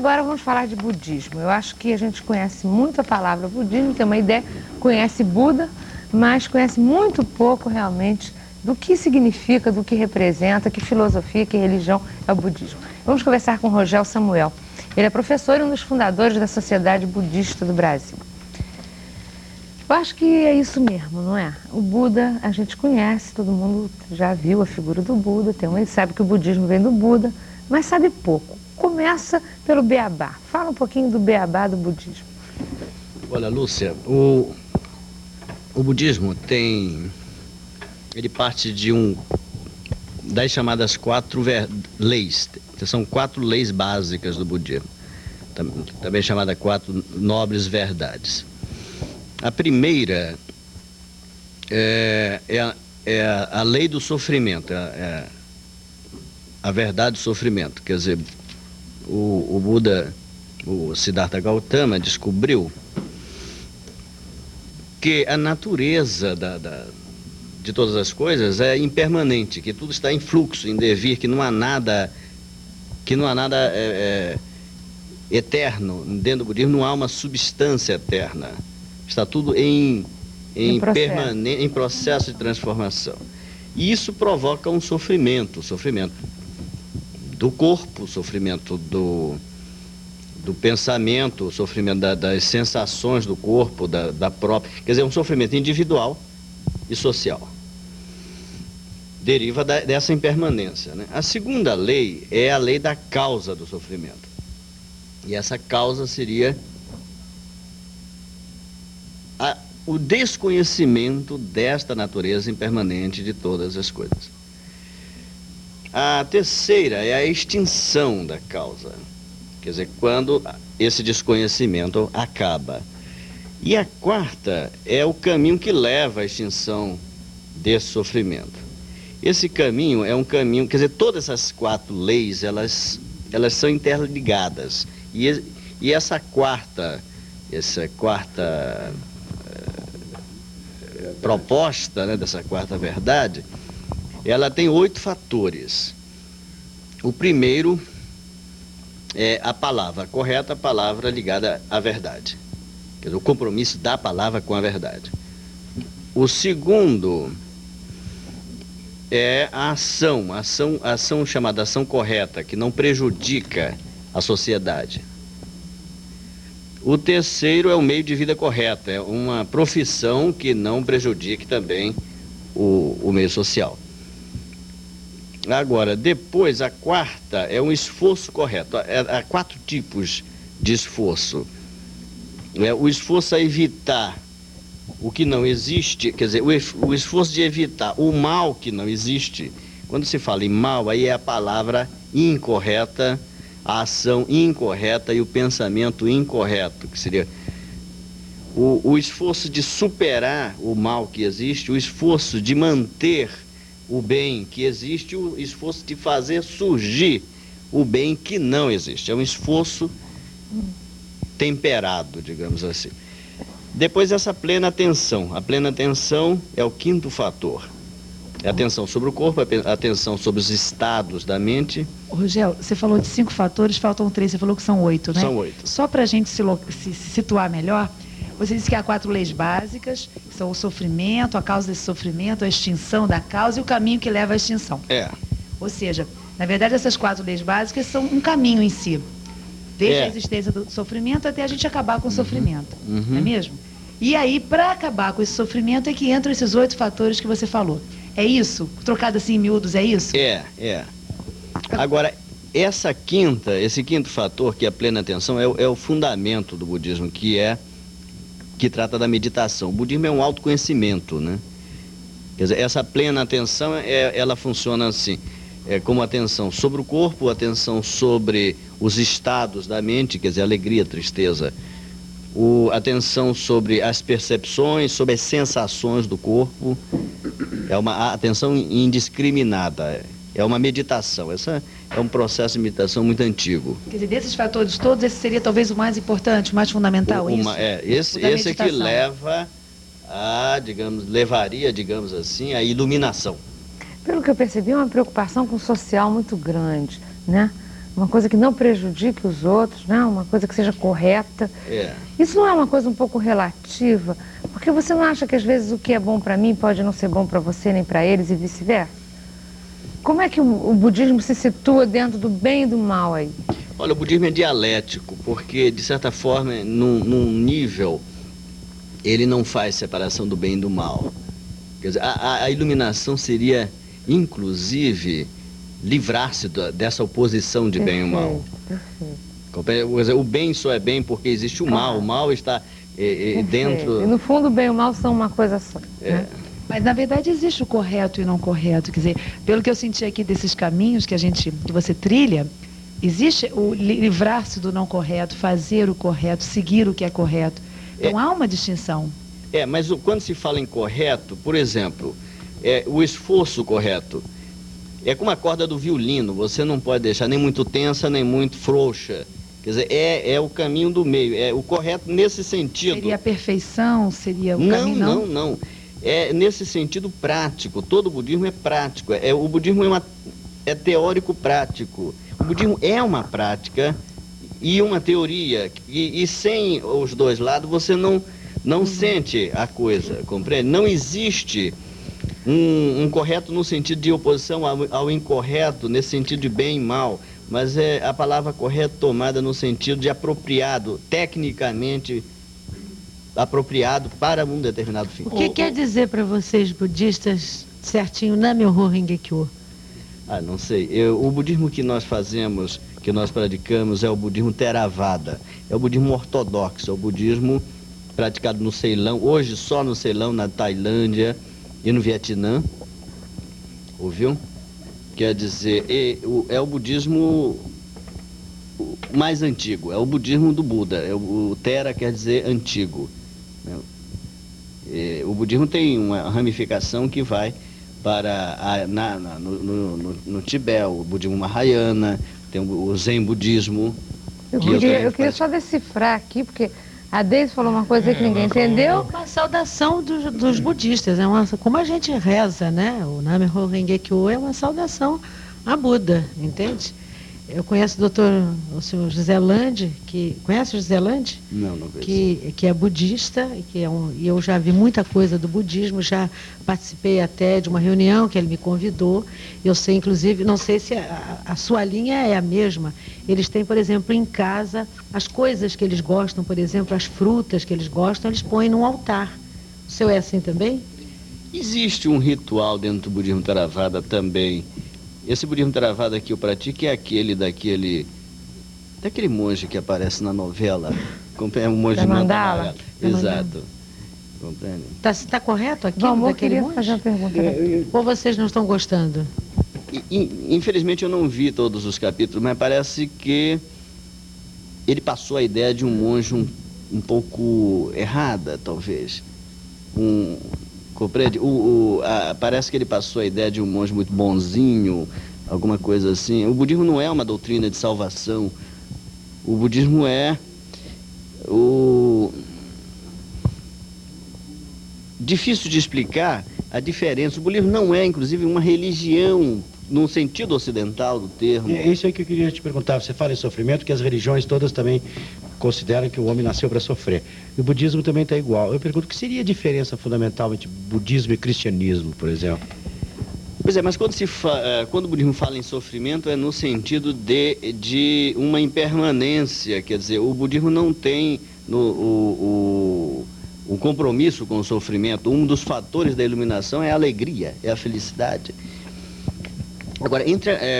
agora vamos falar de budismo. Eu acho que a gente conhece muito a palavra budismo, tem uma ideia, conhece Buda, mas conhece muito pouco realmente do que significa, do que representa, que filosofia, que religião é o budismo. Vamos conversar com Rogel Samuel. Ele é professor e um dos fundadores da Sociedade Budista do Brasil. Eu acho que é isso mesmo, não é? O Buda a gente conhece, todo mundo já viu a figura do Buda, sabe que o budismo vem do Buda, mas sabe pouco. Começa pelo beabá. Fala um pouquinho do beabá do budismo. Olha, Lúcia, o budismo ele parte das chamadas 4 leis. São 4 leis básicas do budismo, também chamada 4 nobres verdades. A primeira é a lei do sofrimento, a verdade do sofrimento. Quer dizer, o Buda, o Siddhartha Gautama, descobriu que a natureza de todas as coisas é impermanente, que tudo está em fluxo, em devir, que não há nada eterno. Dentro do budismo não há uma substância eterna. Está tudo em processo de transformação. E isso provoca um sofrimento do corpo, sofrimento do pensamento, sofrimento das sensações do corpo, da própria... Quer dizer, um sofrimento individual e social. Deriva dessa impermanência, né? A segunda lei é a lei da causa do sofrimento. E essa causa seria o desconhecimento desta natureza impermanente de todas as coisas. A terceira é a extinção da causa. Quer dizer, quando esse desconhecimento acaba. E a quarta é o caminho que leva à extinção desse sofrimento. Esse caminho é um caminho, quer dizer, todas essas 4 leis, elas são interligadas. E essa quarta proposta, né, dessa quarta verdade, ela tem 8 fatores. O primeiro é a palavra correta, a palavra ligada à verdade. Quer dizer, o compromisso da palavra com a verdade. O segundo é a ação chamada ação correta, que não prejudica a sociedade. O terceiro é o meio de vida correto, é uma profissão que não prejudique também o meio social. Agora, depois, a quarta é um esforço correto. Há 4 tipos de esforço. O esforço a evitar o que não existe, quer dizer, o esforço de evitar o mal que não existe. Quando se fala em mal, aí é a palavra incorreta, a ação incorreta e o pensamento incorreto, que seria o esforço de superar o mal que existe, o esforço de manter o bem que existe, o esforço de fazer surgir o bem que não existe. É um esforço temperado, digamos assim. Depois essa plena atenção. A plena atenção é o 5º fator. É a atenção sobre o corpo, a atenção sobre os estados da mente. Rogel, você falou de 5 fatores, faltam 3, você falou que são 8, né? São 8. Só para a gente se situar melhor, você disse que há 4 leis básicas, que são o sofrimento, a causa desse sofrimento, a extinção da causa e o caminho que leva à extinção. Ou seja, na verdade essas 4 leis básicas são um caminho em si. Desde a existência do sofrimento até a gente acabar com o sofrimento, não é mesmo? E aí, para acabar com esse sofrimento é que entram esses 8 fatores que você falou. É isso? Trocado assim em miúdos, é isso? É. Agora, esse 5º fator, que é a plena atenção, é o fundamento do budismo, que trata da meditação. O budismo é um autoconhecimento, né? Quer dizer, essa plena atenção, ela funciona assim, como atenção sobre o corpo, atenção sobre os estados da mente, quer dizer, alegria, tristeza, atenção sobre as percepções, sobre as sensações do corpo. É uma atenção indiscriminada, é uma meditação. Essa é um processo de meditação muito antigo. Quer dizer, desses fatores todos, esse seria talvez o mais importante, o mais fundamental, isso? Esse é que leva levaria, digamos assim, à iluminação. Pelo que eu percebi, é uma preocupação com o social muito grande, né? uma coisa que não prejudique os outros, né? Uma coisa que seja correta. Isso não é uma coisa um pouco relativa? Porque você não acha que às vezes o que é bom para mim pode não ser bom para você nem para eles e vice-versa? Como é que o budismo se situa dentro do bem e do mal aí? Olha, o budismo é dialético, porque de certa forma, num nível, ele não faz separação do bem e do mal. Quer dizer, a iluminação seria, inclusive, livrar-se dessa oposição de bem e mal. Perfeito. O bem só é bem porque existe o mal está dentro... E no fundo o bem e o mal são uma coisa só. Né? Mas na verdade existe o correto e não correto, quer dizer, pelo que eu senti aqui desses caminhos que você trilha, existe o livrar-se do não correto, fazer o correto, seguir o que é correto. Então há uma distinção. Mas quando se fala em correto, por exemplo, o esforço correto, é como a corda do violino, você não pode deixar nem muito tensa, nem muito frouxa. Quer dizer, é o caminho do meio, é o correto nesse sentido. Seria a perfeição? Seria o caminho? Não. É nesse sentido prático, todo o budismo é prático, o budismo é teórico prático. O budismo é uma prática e uma teoria, e sem os dois lados você não sente a coisa, compreende? Não existe um correto no sentido de oposição ao incorreto, nesse sentido de bem e mal, mas é a palavra correto tomada no sentido de apropriado, tecnicamente apropriado para um determinado fim. O que quer dizer para vocês, budistas, certinho, Nam-myoho Renge-kyo? Não sei. O budismo que nós fazemos, que nós praticamos, é o budismo Theravada. É o budismo ortodoxo, é o budismo praticado no Ceilão, hoje só no Ceilão, na Tailândia e no Vietnã. Ouviu? Quer dizer, é o budismo mais antigo, é o budismo do Buda. O Thera quer dizer antigo. O budismo tem uma ramificação que vai para no Tibete, o budismo Mahayana, tem o Zen budismo. Eu queria só decifrar aqui, porque a Deise falou uma coisa que ninguém entendeu. Uma saudação dos budistas, como a gente reza, né? O Nam-myoho Renge-kyo é uma saudação a Buda, entende? Eu conheço o senhor José Lande, conhece o José Lande? Não conheço. Que é budista, e eu já vi muita coisa do budismo, já participei até de uma reunião que ele me convidou. Eu sei, inclusive, não sei se a sua linha é a mesma. Eles têm, por exemplo, em casa, as coisas que eles gostam, por exemplo, as frutas que eles gostam, eles põem num altar. O seu é assim também? Existe um ritual dentro do budismo Theravada também. Esse budismo Theravada que eu pratico é aquele daquele monge que aparece na novela. É um monge da Mandala. Exato. Compreende? Está correto aqui? Bom, eu queria fazer uma pergunta. Ou vocês não estão gostando? Infelizmente eu não vi todos os capítulos, mas parece que ele passou a ideia de um monge um pouco errada, talvez. Compreende? Parece que ele passou a ideia de um monge muito bonzinho, alguma coisa assim. O budismo não é uma doutrina de salvação. O budismo é difícil de explicar a diferença. O budismo não é, inclusive, uma religião no sentido ocidental do termo. É isso aí que eu queria te perguntar. Você fala em sofrimento, que as religiões todas também consideram que o homem nasceu para sofrer. E o budismo também está igual. Eu pergunto, o que seria a diferença fundamental entre budismo e cristianismo, por exemplo? Pois é, mas quando o budismo fala em sofrimento é no sentido de uma impermanência, quer dizer, o budismo não tem o compromisso com o sofrimento. Um dos fatores da iluminação é a alegria, é a felicidade. Agora,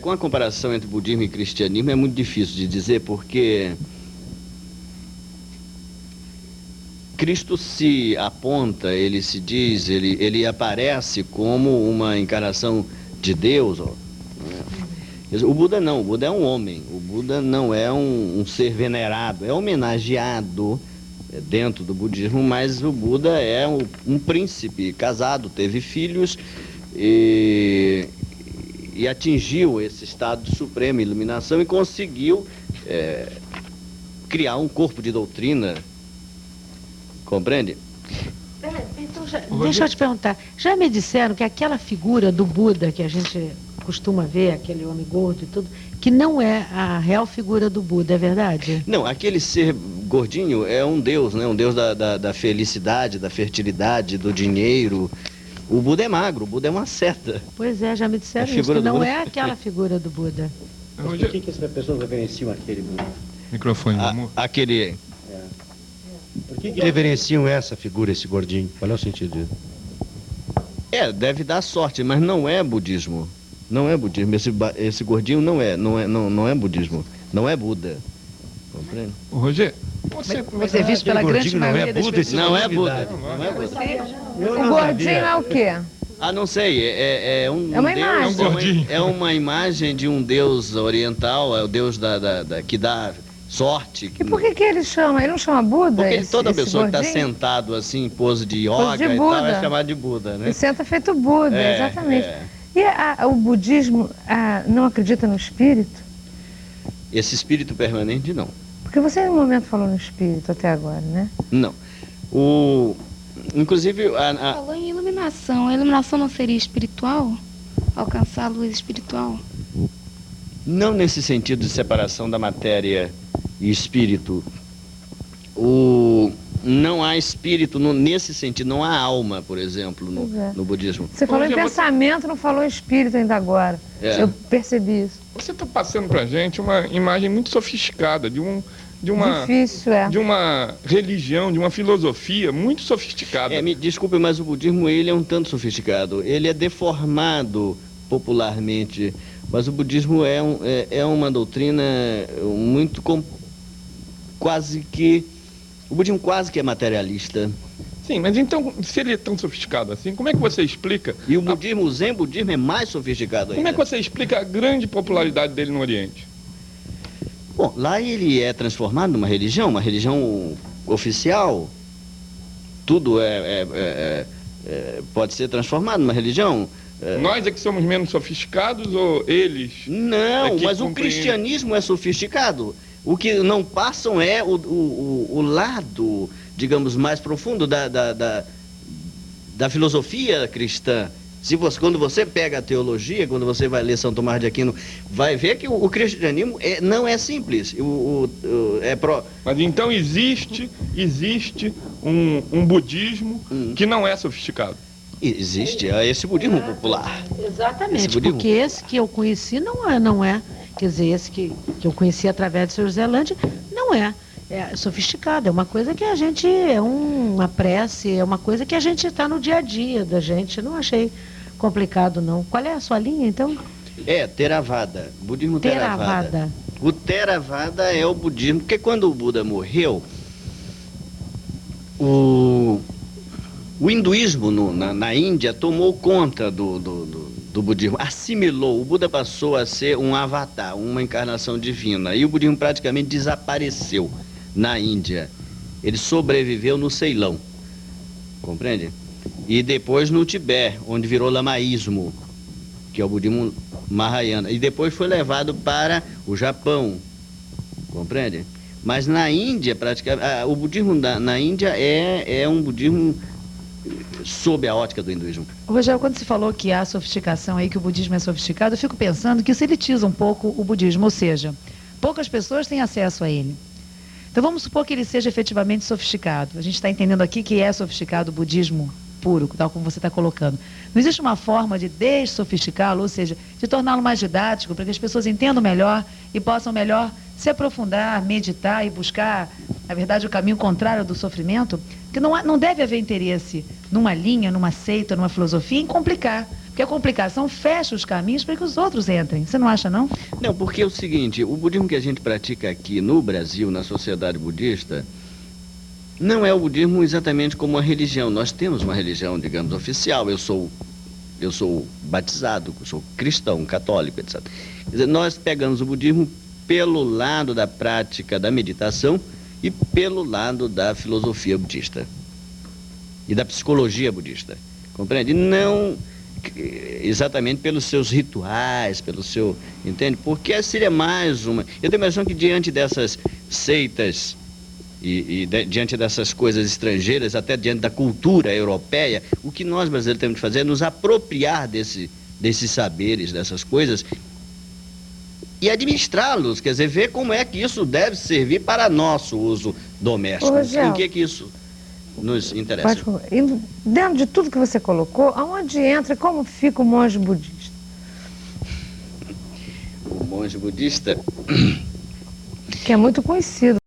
com a comparação entre budismo e cristianismo é muito difícil de dizer, porque Cristo se aponta, ele se diz, ele aparece como uma encarnação de Deus. O Buda não, o Buda é um homem, o Buda não é um ser venerado, é homenageado dentro do budismo, mas o Buda é um príncipe casado, teve filhos e atingiu esse estado de suprema iluminação e conseguiu criar um corpo de doutrina. Compreende? Então, deixa eu te perguntar. Já me disseram que aquela figura do Buda que a gente costuma ver, aquele homem gordo e tudo, que não é a real figura do Buda, é verdade? Não, aquele ser gordinho é um deus, né? Um deus da felicidade, da fertilidade, do dinheiro. O Buda é magro, o Buda é uma seta. Pois é, já me disseram isso, que não é aquela figura do Buda. Mas por que essas pessoas reverenciam aquele Buda? Microfone, amor. Aquele... Por que reverenciam essa figura, esse gordinho? Qual é o sentido disso? Deve dar sorte, mas não é budismo. Não é budismo. Esse gordinho não é budismo. Não é Buda. Compreende? Ô, Rogério, Mas é visto pela grande maioria das pessoas. Não é Buda. Não é Buda. O gordinho é o quê? Ah, não sei. É uma imagem. É uma imagem de um deus oriental, é o deus que dá sorte. E por que ele chama? Ele não chama Buda? Porque toda esse pessoa que está gordinho? sentado assim, em pose de yoga de e tal, é Buda. chamada de Buda, né? Ele senta feito Buda, exatamente. E o budismo não acredita no espírito? Esse espírito permanente, não. Porque você, em um momento, falou no espírito até agora, né? Não. Inclusive... Falou em iluminação. A iluminação não seria espiritual? Alcançar a luz espiritual? Não nesse sentido de separação da matéria e espírito. Não há espírito nesse sentido, não há alma, por exemplo, no budismo. Você falou em pensamento, não falou em espírito ainda agora. Eu percebi isso. Você está passando para a gente uma imagem muito sofisticada de uma religião, de uma filosofia muito sofisticada. Me desculpe, mas o budismo ele é um tanto sofisticado. Ele é deformado popularmente, mas o budismo é uma doutrina muito o budismo quase que é materialista. Sim, mas então, se ele é tão sofisticado assim, como é que você explica... E o Zen budismo é mais sofisticado ainda. Como é que você explica a grande popularidade dele no Oriente? Bom, lá ele é transformado numa religião, uma religião oficial. Tudo pode ser transformado numa religião. Nós é que somos menos sofisticados ou eles? Não, mas o cristianismo é sofisticado. O que não passam é o lado, digamos, mais profundo da filosofia cristã. Quando você pega a teologia, quando você vai ler São Tomás de Aquino, vai ver que o cristianismo não é simples. Mas então existe um budismo que não é sofisticado. Existe, esse budismo popular. Exatamente, porque esse que eu conheci não é. Quer dizer, esse que eu conheci através de Sr. José Lande não é sofisticado, é uma coisa que a gente, é uma prece, é uma coisa que a gente está no dia a dia da gente, não achei complicado não. Qual é a sua linha então? Theravada, budismo Theravada. O Theravada é o budismo, porque quando o Buda morreu, o hinduísmo na Índia tomou conta do budismo, assimilou. O Buda passou a ser um avatar, uma encarnação divina. E o budismo praticamente desapareceu na Índia. Ele sobreviveu no Ceilão, compreende? E depois no Tibete, onde virou lamaísmo, que é o budismo Mahayana. E depois foi levado para o Japão, compreende? Mas na Índia, praticamente, o budismo na Índia é um budismo sob a ótica do hinduísmo. Rogério, quando você falou que há sofisticação aí, que o budismo é sofisticado, eu fico pensando que isso elitiza um pouco o budismo, ou seja, poucas pessoas têm acesso a ele. Então vamos supor que ele seja efetivamente sofisticado. A gente está entendendo aqui que é sofisticado o budismo puro, tal como você está colocando. Não existe uma forma de dessofisticá-lo, ou seja, de torná-lo mais didático, para que as pessoas entendam melhor e possam melhor se aprofundar, meditar e buscar, na verdade, o caminho contrário do sofrimento? Porque não deve haver interesse numa linha, numa seita, numa filosofia em complicar. Porque a complicação fecha os caminhos para que os outros entrem. Você não acha, não? Não, porque é o seguinte, o budismo que a gente pratica aqui no Brasil, na sociedade budista, não é o budismo exatamente como uma religião. Nós temos uma religião, digamos, oficial. Eu sou batizado, sou cristão, católico, etc. Quer dizer, nós pegamos o budismo pelo lado da prática da meditação e pelo lado da filosofia budista e da psicologia budista, compreende? Não exatamente pelos seus rituais, entende? Porque seria mais uma... Eu tenho a impressão que diante dessas seitas diante dessas coisas estrangeiras, até diante da cultura europeia, o que nós brasileiros temos que fazer é nos apropriar desses saberes, dessas coisas, e administrá-los, quer dizer, ver como é que isso deve servir para nosso uso doméstico. Em que isso nos interessa? Dentro de tudo que você colocou, aonde entra e como fica o monge budista? O monge budista... Que é muito conhecido.